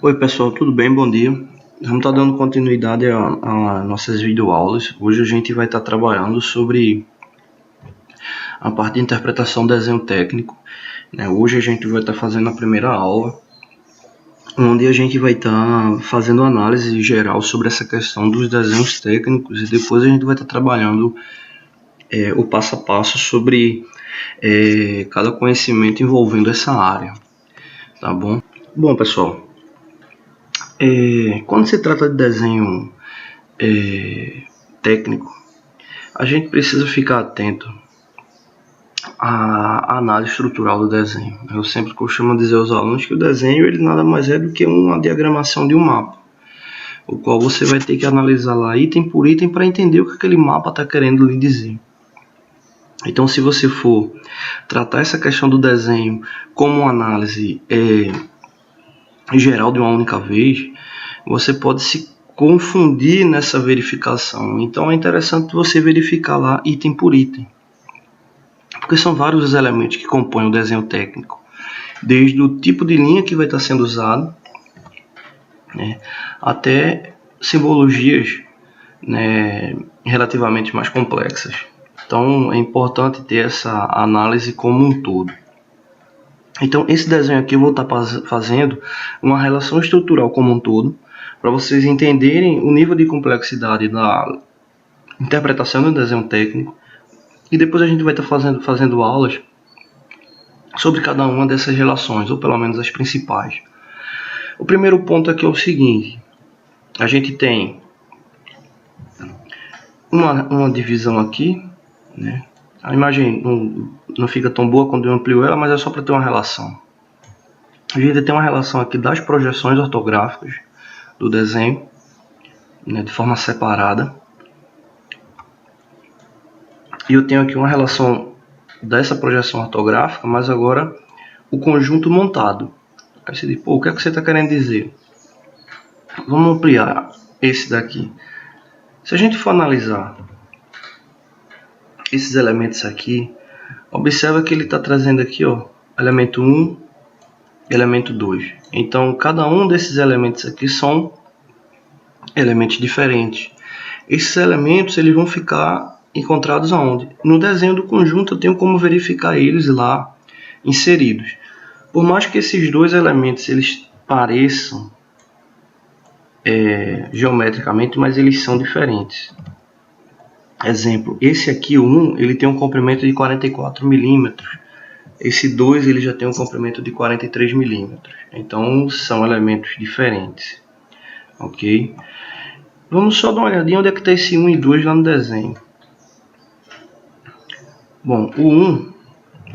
Oi pessoal, tudo bem? Bom dia. Vamos estar dando continuidade a nossas videoaulas. Hoje a gente vai estar trabalhando sobre a parte de interpretação do desenho técnico. Hoje a gente vai estar fazendo a primeira aula, onde a gente vai estar fazendo análise geral sobre essa questão dos desenhos técnicos e depois a gente vai estar trabalhando o passo a passo sobre cada conhecimento envolvendo essa área. Tá bom? Bom pessoal, quando se trata de desenho técnico, a gente precisa ficar atento à análise estrutural do desenho. Eu sempre costumo dizer aos alunos que o desenho ele nada mais é do que uma diagramação de um mapa, o qual você vai ter que analisar lá item por item para entender o que aquele mapa está querendo lhe dizer. Então, se você for tratar essa questão do desenho como uma análise geral de uma única vez, você pode se confundir nessa verificação. Então é interessante você verificar lá item por item, porque são vários os elementos que compõem o desenho técnico, desde o tipo de linha que vai estar sendo usado, até simbologias relativamente mais complexas. Então é importante ter essa análise como um todo. Então esse desenho aqui eu vou estar fazendo uma relação estrutural como um todo, para vocês entenderem o nível de complexidade da interpretação do desenho técnico, e depois a gente vai estar fazendo aulas sobre cada uma dessas relações, ou pelo menos as principais. O primeiro ponto aqui é o seguinte: a gente tem uma divisão aqui, A imagem não fica tão boa quando eu amplio ela, mas é só para ter uma relação. A gente tem uma relação aqui das projeções ortográficas do desenho, de forma separada. E eu tenho aqui uma relação dessa projeção ortográfica, mas agora o conjunto montado. Aí você diz, o que é que você está querendo dizer? Vamos ampliar esse daqui. Se a gente for analisar esses elementos aqui, observa que ele está trazendo aqui, elemento 1, elemento 2. Então, cada um desses elementos aqui são elementos diferentes. Esses elementos eles vão ficar encontrados aonde? No desenho do conjunto eu tenho como verificar eles lá inseridos. Por mais que esses dois elementos eles pareçam geometricamente, mas eles são diferentes. Exemplo, esse aqui, o 1, ele tem um comprimento de 44 milímetros. Esse 2 ele já tem um comprimento de 43 milímetros. Então são elementos diferentes. Ok? Vamos só dar uma olhadinha onde é que está esse 1 e 2 lá no desenho. Bom, o 1,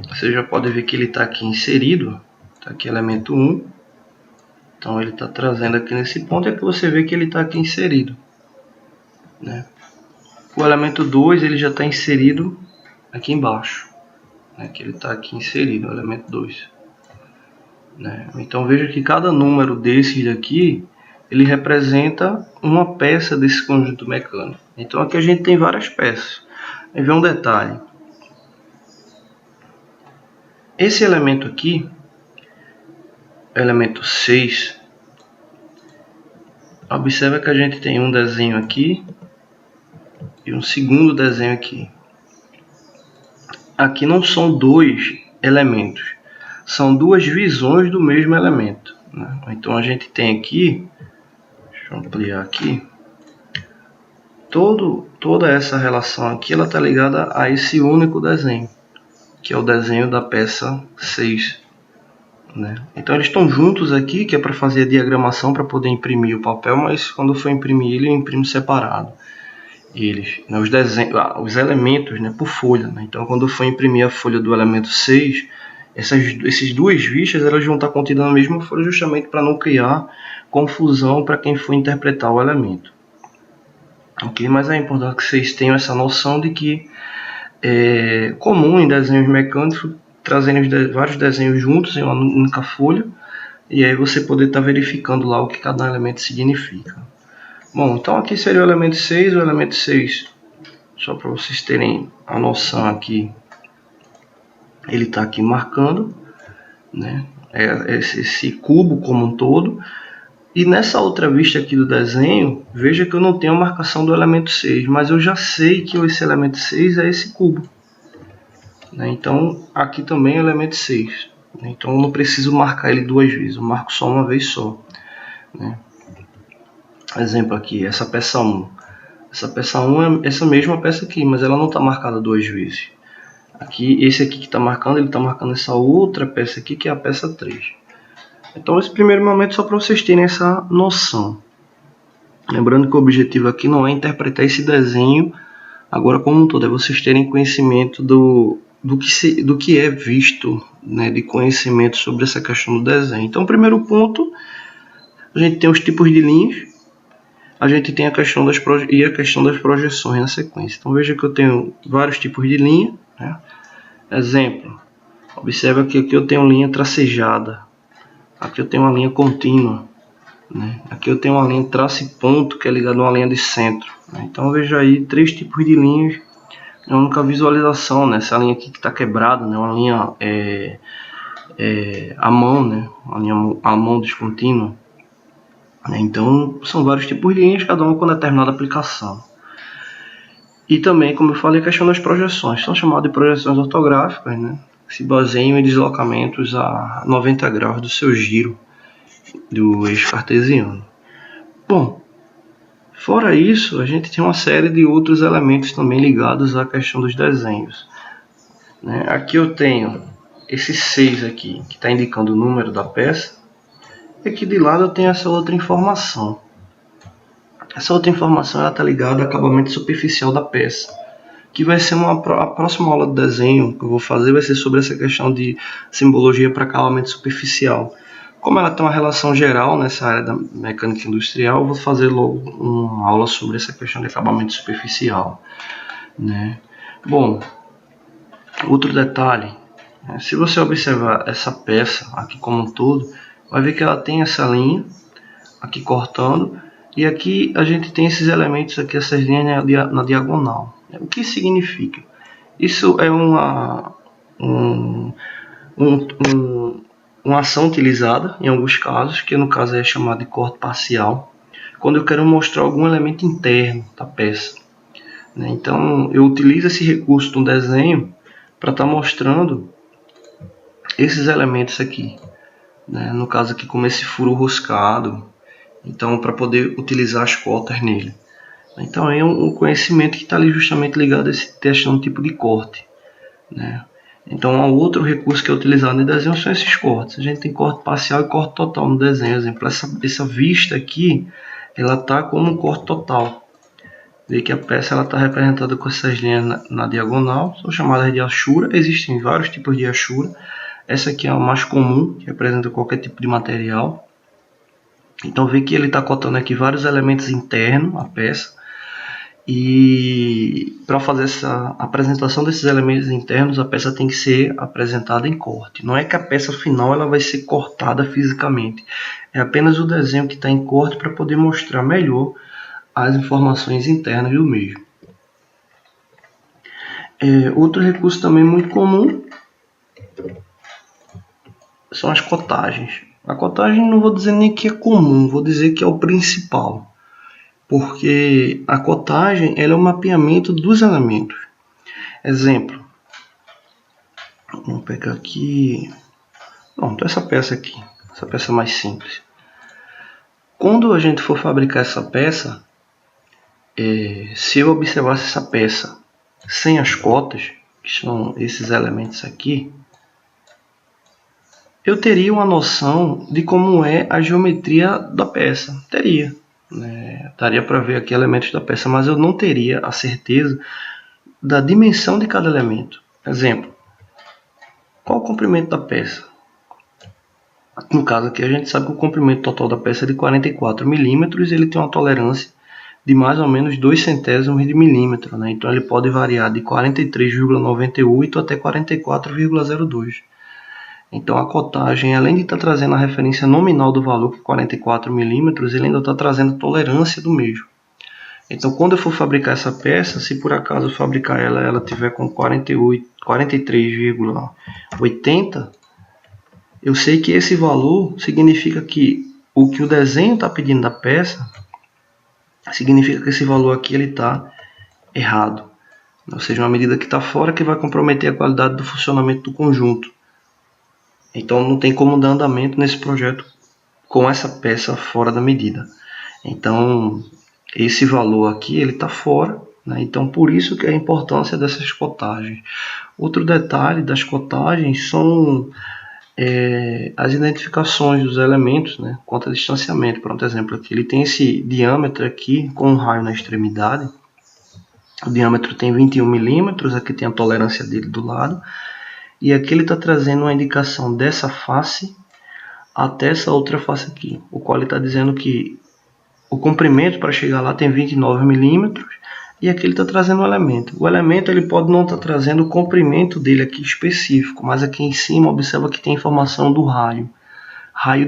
você já pode ver que ele está aqui inserido. Está aqui elemento 1. Então ele está trazendo aqui nesse ponto, é que você vê que ele está aqui inserido. O elemento 2 ele já está inserido aqui embaixo. Que ele está aqui inserido, o elemento 2. Então veja que cada número desses daqui, ele representa uma peça desse conjunto mecânico. Então aqui a gente tem várias peças. Aí vem um detalhe. Esse elemento aqui, elemento 6, observa que a gente tem um desenho aqui e um segundo desenho aqui. Aqui não são dois elementos, são duas visões do mesmo elemento. Então a gente tem aqui, deixa eu ampliar aqui, toda essa relação aqui ela está ligada a esse único desenho, que é o desenho da peça 6. Então eles estão juntos aqui, que é para fazer a diagramação para poder imprimir o papel, mas quando for imprimir ele, eu imprimo separado. Eles, os elementos por folha. Então quando eu for imprimir a folha do elemento 6, essas duas vistas elas vão estar contidas na mesma folha, justamente para não criar confusão para quem for interpretar o elemento. Ok? Mas é importante que vocês tenham essa noção de que é comum em desenhos mecânicos trazerem vários desenhos juntos em uma única folha, e aí você poder estar verificando lá o que cada elemento significa. Bom, então aqui seria o elemento 6, só para vocês terem a noção aqui, ele está aqui marcando, esse cubo como um todo. E nessa outra vista aqui do desenho, veja que eu não tenho a marcação do elemento 6, mas eu já sei que esse elemento 6 é esse cubo. Então, aqui também é o elemento 6. Então, eu não preciso marcar ele duas vezes, eu marco só uma vez só. Exemplo aqui, essa peça 1. Essa peça 1 é essa mesma peça aqui, mas ela não está marcada duas vezes. Aqui, esse aqui que está marcando, ele está marcando essa outra peça aqui, que é a peça 3. Então, esse primeiro momento é só para vocês terem essa noção. Lembrando que o objetivo aqui não é interpretar esse desenho agora como um todo, é vocês terem conhecimento do que é visto, né, de conhecimento sobre essa questão do desenho. Então, o primeiro ponto, a gente tem os tipos de linhas, a gente tem a questão das projeções na sequência. Então, veja que eu tenho vários tipos de linha. Né? Exemplo, observa que aqui eu tenho linha tracejada, aqui eu tenho uma linha contínua, né? Aqui eu tenho uma linha traço e ponto, que é ligada a uma linha de centro. Né? Então, veja aí três tipos de linhas. É a única visualização, né? Essa linha aqui que está quebrada, né? Uma linha à mão, né? Uma linha à mão descontínua. Então, são vários tipos de linhas, cada uma com determinada aplicação. E também, como eu falei, a questão das projeções. São chamadas de projeções ortográficas, né? Que se baseiam em deslocamentos a 90 graus do seu giro do eixo cartesiano. Bom, fora isso, a gente tem uma série de outros elementos também ligados à questão dos desenhos. Né? Aqui eu tenho esse 6 aqui, que está indicando o número da peça. E aqui de lado eu tenho essa outra informação. Essa outra informação está ligada ao acabamento superficial da peça. Que vai ser a próxima aula de desenho que eu vou fazer, vai ser sobre essa questão de simbologia para acabamento superficial. Como ela tem uma relação geral nessa área da mecânica industrial, eu vou fazer logo uma aula sobre essa questão de acabamento superficial. Né? Bom, outro detalhe, se você observar essa peça aqui como um todo, vai ver que ela tem essa linha aqui cortando, e aqui a gente tem esses elementos aqui, essas linhas na diagonal. O que significa? Isso é uma ação utilizada em alguns casos, que no caso é chamado de corte parcial, quando eu quero mostrar algum elemento interno da peça. Então eu utilizo esse recurso no desenho para estar mostrando esses elementos aqui. No caso aqui, como esse furo roscado, então para poder utilizar as cotas nele. Então é um conhecimento que está ali justamente ligado a esse questão tipo de corte. Então, outro recurso que é utilizado no desenho são esses cortes. A gente tem corte parcial e corte total no desenho. Por exemplo, essa vista aqui, ela está como um corte total. Vê que a peça está representada com essas linhas na diagonal, são chamadas de hachura. Existem vários tipos de hachura. Essa aqui é a mais comum, que representa qualquer tipo de material. Então, vê que ele está cortando aqui vários elementos internos à peça. E para fazer essa apresentação desses elementos internos, a peça tem que ser apresentada em corte. Não é que a peça final ela vai ser cortada fisicamente. É apenas o desenho que está em corte para poder mostrar melhor as informações internas do mesmo. Outro recurso também muito comum são as cotagens. A cotagem não vou dizer nem que é comum, vou dizer que é o principal. Porque a cotagem ela é o mapeamento dos elementos. Exemplo. Vamos pegar aqui. Pronto, essa peça aqui. Essa peça mais simples. Quando a gente for fabricar essa peça, se eu observasse essa peça sem as cotas, que são esses elementos aqui, eu teria uma noção de como é a geometria da peça. Teria. Daria para ver aqui elementos da peça, mas eu não teria a certeza da dimensão de cada elemento. Exemplo, qual o comprimento da peça? No caso aqui a gente sabe que o comprimento total da peça é de 44 milímetros e ele tem uma tolerância de mais ou menos 2 centésimos de milímetro. Então ele pode variar de 43,98 até 44,02. Então a cotagem, além de estar trazendo a referência nominal do valor, que é 44 milímetros, ele ainda está trazendo a tolerância do mesmo. Então quando eu for fabricar essa peça, se por acaso eu fabricar ela tiver com 43,80, eu sei que esse valor significa que o que o desenho está pedindo da peça, significa que esse valor aqui está errado. Ou seja, uma medida que está fora que vai comprometer a qualidade do funcionamento do conjunto. Então não tem como dar andamento nesse projeto com essa peça fora da medida. Então esse valor aqui ele está fora, né? Então por isso que é a importância dessas cotagens. Outro detalhe das cotagens são as identificações dos elementos, né, quanto a distanciamento. Por exemplo, aqui ele tem esse diâmetro aqui com um raio na extremidade. O diâmetro tem 21 milímetros, aqui tem a tolerância dele do lado. E aqui ele está trazendo uma indicação dessa face até essa outra face aqui, o qual ele está dizendo que o comprimento para chegar lá tem 29 milímetros, e aqui ele está trazendo o elemento. O elemento ele pode não estar trazendo o comprimento dele aqui específico, mas aqui em cima observa que tem informação do raio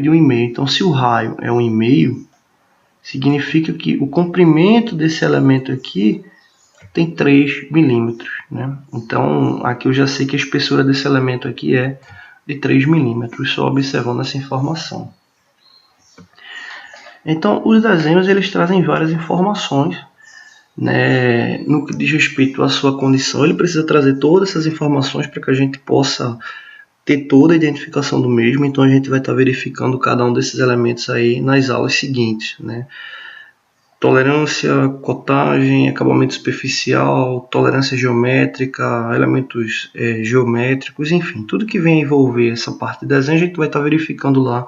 de 1,5. Então se o raio é 1,5, significa que o comprimento desse elemento aqui tem 3 milímetros, né? Então aqui eu já sei que a espessura desse elemento aqui é de 3 milímetros, só observando essa informação. Então os desenhos eles trazem várias informações, né? No que diz respeito à sua condição, ele precisa trazer todas essas informações para que a gente possa ter toda a identificação do mesmo. Então a gente vai estar verificando cada um desses elementos aí nas aulas seguintes, né? Tolerância, cotagem, acabamento superficial, tolerância geométrica, elementos geométricos, enfim, tudo que vem envolver essa parte de desenho a gente vai estar verificando lá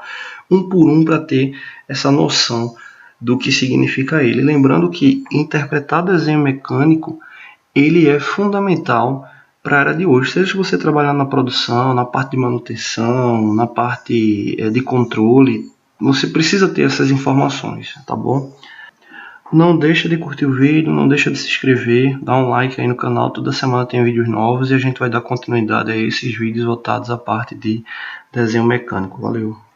um por um para ter essa noção do que significa ele. Lembrando que interpretar desenho mecânico ele é fundamental para a área de hoje, seja você trabalhar na produção, na parte de manutenção, na parte de controle, você precisa ter essas informações, tá bom? Não deixa de curtir o vídeo, não deixa de se inscrever, dá um like aí no canal, toda semana tem vídeos novos e a gente vai dar continuidade a esses vídeos voltados à parte de desenho mecânico. Valeu!